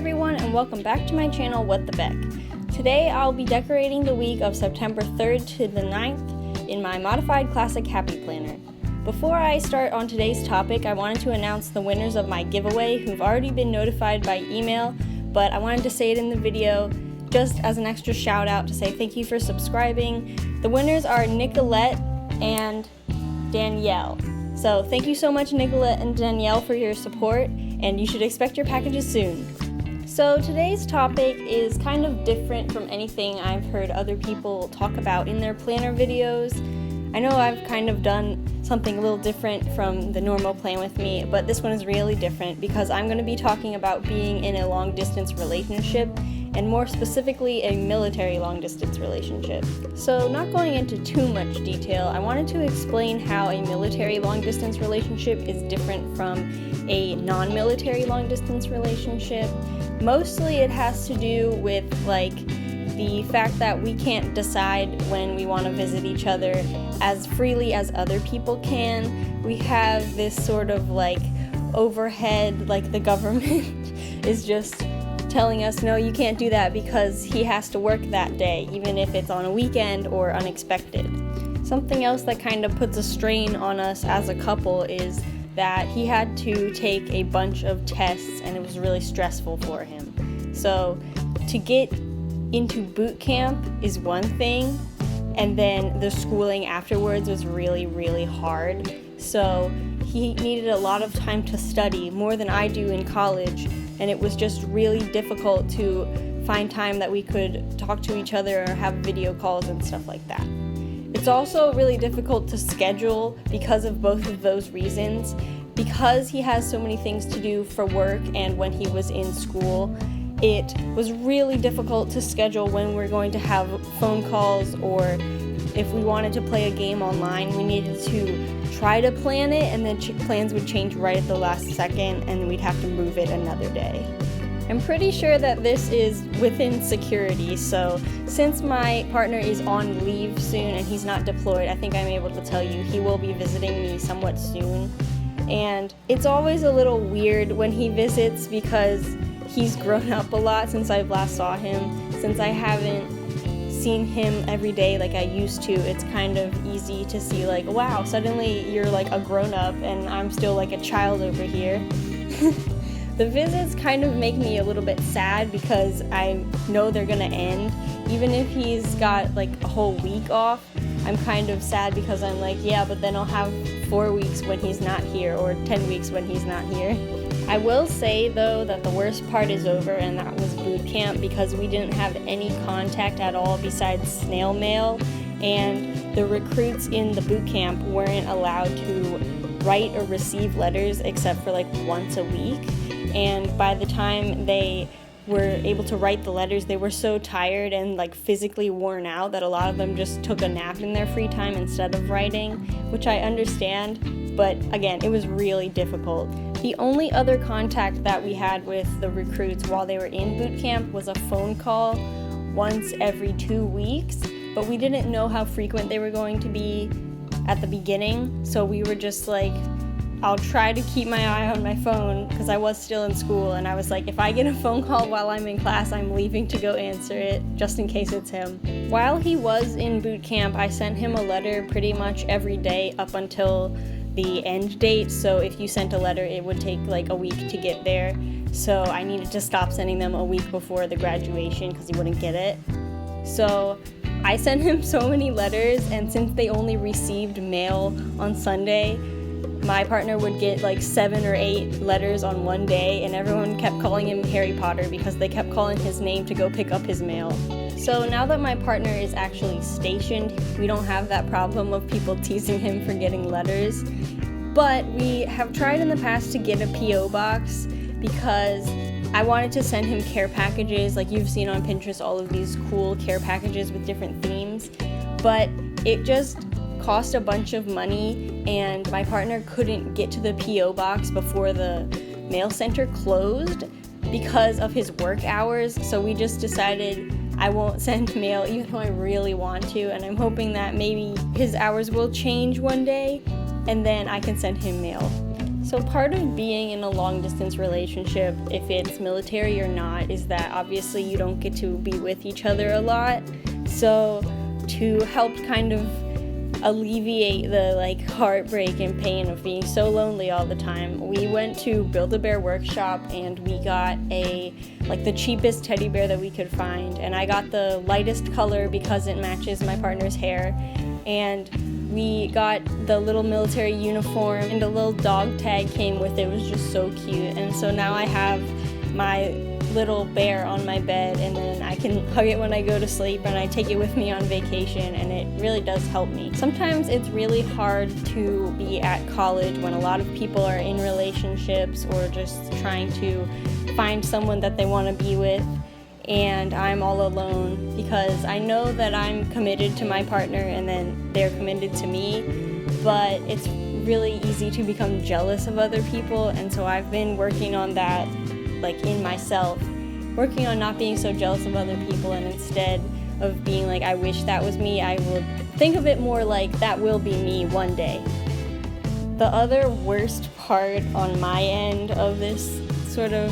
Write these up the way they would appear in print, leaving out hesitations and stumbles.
everyone, and welcome back to my channel, What the Beck. Today I'll be decorating the week of September 3rd to the 9th in my modified classic happy planner. Before I start on today's topic, I wanted to announce the winners of my giveaway who've already been notified by email, but I wanted to say it in the video just as an extra shout out to say thank you for subscribing. The winners are Nicolette and Danielle. So thank you so much, Nicolette and Danielle, for your support, and you should expect your packages soon. So today's topic is kind of different from anything I've heard other people talk about in their planner videos. I know I've kind of done something a little different from the normal Plan With Me, but this one is really different because I'm going to be talking about being in a long-distance relationship, and more specifically a military long-distance relationship. So not going into too much detail, I wanted to explain how a military long-distance relationship is different from a non-military long-distance relationship. Mostly it has to do with the fact that we can't decide when we want to visit each other as freely as other people can. We have this sort of overhead, the government is just telling us, no, you can't do that because he has to work that day, even if it's on a weekend or unexpected. Something else that kind of puts a strain on us as a couple is that he had to take a bunch of tests and it was really stressful for him. So to get into boot camp is one thing, and then the schooling afterwards was really, really hard. So he needed a lot of time to study, more than I do in college, and it was just really difficult to find time that we could talk to each other or have video calls and stuff like that. It's also really difficult to schedule because of both of those reasons. Because he has so many things to do for work and when he was in school, it was really difficult to schedule when we're going to have phone calls, or if we wanted to play a game online, we needed to try to plan it, and then plans would change right at the last second and we'd have to move it another day. I'm pretty sure that this is with Insecurity, so since my partner is on leave soon and he's not deployed, I think I'm able to tell you he will be visiting me somewhat soon. And it's always a little weird when he visits because he's grown up a lot since I last saw him. Since I haven't seen him every day like I used to, it's kind of easy to see wow, suddenly you're a grown-up and I'm still a child over here. The visits kind of make me a little bit sad because I know they're gonna end. Even if he's got a whole week off, I'm kind of sad because I'm yeah, but then I'll have 4 weeks when he's not here, or 10 weeks when he's not here. I will say though that the worst part is over, and that was boot camp, because we didn't have any contact at all besides snail mail, and the recruits in the boot camp weren't allowed to write or receive letters except for once a week. And by the time they were able to write the letters, they were so tired and physically worn out that a lot of them just took a nap in their free time instead of writing, which I understand, but again, it was really difficult. The only other contact that we had with the recruits while they were in boot camp was a phone call once every 2 weeks, but we didn't know how frequent they were going to be at the beginning, so we were just I'll try to keep my eye on my phone because I was still in school, and I was if I get a phone call while I'm in class, I'm leaving to go answer it just in case it's him. While he was in boot camp, I sent him a letter pretty much every day up until the end date, so if you sent a letter it would take a week to get there, so I needed to stop sending them a week before the graduation because he wouldn't get it. So I sent him so many letters, and since they only received mail on Sunday, my partner would get 7 or 8 letters on one day, and everyone kept calling him Harry Potter because they kept calling his name to go pick up his mail. So now that my partner is actually stationed, we don't have that problem of people teasing him for getting letters. But we have tried in the past to get a P.O. box because I wanted to send him care packages. You've seen on Pinterest, all of these cool care packages with different themes. But it just cost a bunch of money, and my partner couldn't get to the P.O. box before the mail center closed because of his work hours, so we just decided I won't send mail even though I really want to, and I'm hoping that maybe his hours will change one day and then I can send him mail. So part of being in a long distance relationship, if it's military or not, is that obviously you don't get to be with each other a lot. So to help kind of alleviate the heartbreak and pain of being so lonely all the time, we went to Build-A-Bear Workshop and we got the cheapest teddy bear that we could find, and I got the lightest color because it matches my partner's hair, and we got the little military uniform, and a little dog tag came with it. It was just so cute, and so now I have my little bear on my bed, and then I can hug it when I go to sleep, and I take it with me on vacation, and it really does help me. Sometimes it's really hard to be at college when a lot of people are in relationships or just trying to find someone that they want to be with, and I'm all alone because I know that I'm committed to my partner and then they're committed to me, but it's really easy to become jealous of other people, and so I've been working on that in myself, working on not being so jealous of other people, and instead of being I wish that was me, I will think of it more like that will be me one day. The other worst part on my end of this sort of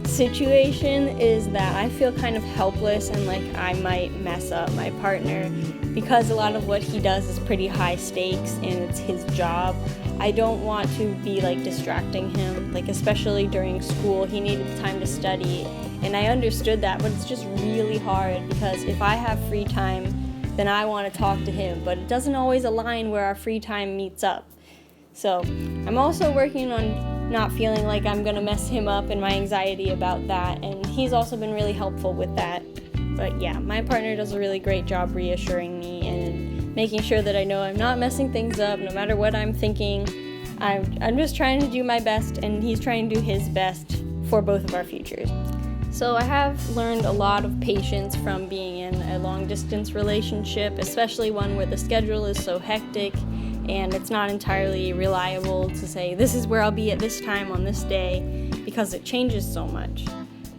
situation is that I feel kind of helpless and I might mess up my partner because a lot of what he does is pretty high stakes and it's his job. I don't want to be distracting him, especially during school. He needed time to study, and I understood that, but it's just really hard because if I have free time, then I want to talk to him, but it doesn't always align where our free time meets up. So I'm also working on not feeling like I'm gonna mess him up and my anxiety about that, and he's also been really helpful with that. But yeah, my partner does a really great job reassuring me and making sure that I know I'm not messing things up no matter what I'm thinking. I'm just trying to do my best, and he's trying to do his best for both of our futures. So I have learned a lot of patience from being in a long distance relationship, especially one where the schedule is so hectic and it's not entirely reliable to say this is where I'll be at this time on this day because it changes so much.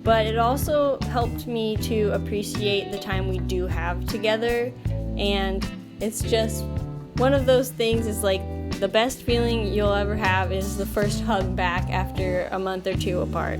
But it also helped me to appreciate the time we do have together, and it's just one of those things is the best feeling you'll ever have is the first hug back after a month or two apart.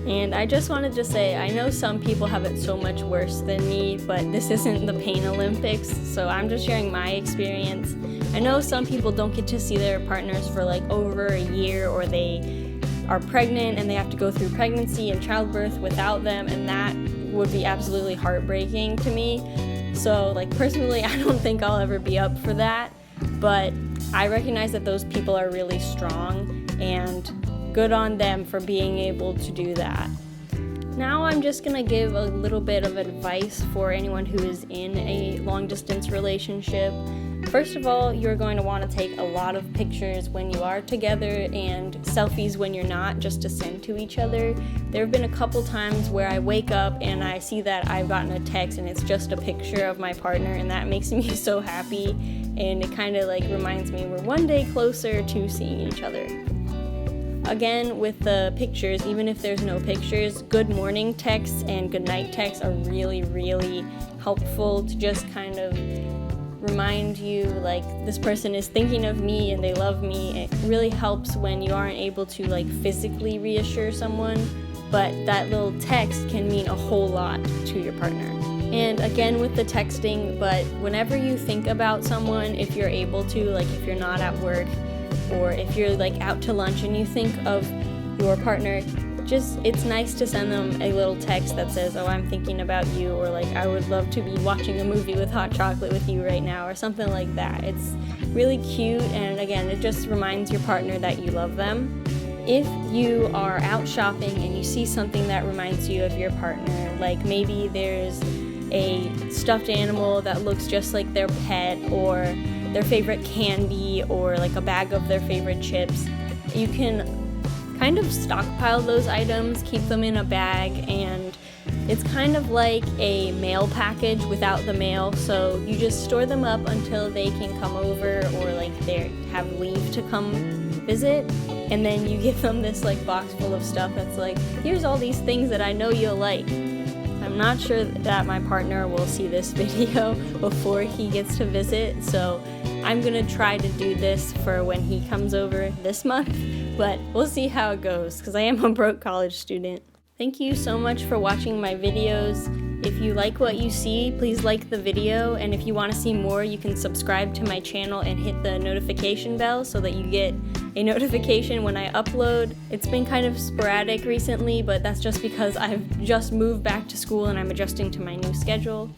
And I just wanted to say, I know some people have it so much worse than me, but this isn't the Pain Olympics, so I'm just sharing my experience. I know some people don't get to see their partners for over a year, or they are pregnant and they have to go through pregnancy and childbirth without them, and that would be absolutely heartbreaking to me. So personally, I don't think I'll ever be up for that, but I recognize that those people are really strong, and good on them for being able to do that. Now I'm just gonna give a little bit of advice for anyone who is in a long distance relationship. First of all, you're going to want to take a lot of pictures when you are together and selfies when you're not, just to send to each other. There have been a couple times where I wake up and I see that I've gotten a text and it's just a picture of my partner, and that makes me so happy, and it kind of reminds me we're one day closer to seeing each other. Again, with the pictures, even if there's no pictures, good morning texts and good night texts are really, really helpful to just kind of remind you this person is thinking of me and they love me. It really helps when you aren't able to physically reassure someone, but that little text can mean a whole lot to your partner. And again with the texting, but whenever you think about someone, if you're able to, if you're not at work, or if you're out to lunch and you think of your partner, it's nice to send them a little text that says, oh, I'm thinking about you, or I would love to be watching a movie with hot chocolate with you right now, or something like that. It's really cute, and again, it just reminds your partner that you love them. If you are out shopping and you see something that reminds you of your partner, maybe there's a stuffed animal that looks just like their pet, or their favorite candy, or a bag of their favorite chips, you can kind of stockpile those items, keep them in a bag, and it's kind of like a mail package without the mail. So you just store them up until they can come over, or they have leave to come visit, and then you give them this box full of stuff that's here's all these things that I know you'll like. I'm not sure that my partner will see this video before he gets to visit, so I'm gonna try to do this for when he comes over this month, but we'll see how it goes because I am a broke college student. Thank you so much for watching my videos. If you like what you see, please like the video, and if you want to see more, you can subscribe to my channel and hit the notification bell so that you get a notification when I upload. It's been kind of sporadic recently, but that's just because I've just moved back to school and I'm adjusting to my new schedule.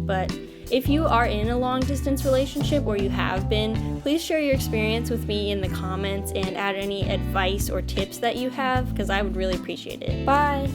But if you are in a long-distance relationship, or you have been, please share your experience with me in the comments and add any advice or tips that you have, because I would really appreciate it. Bye!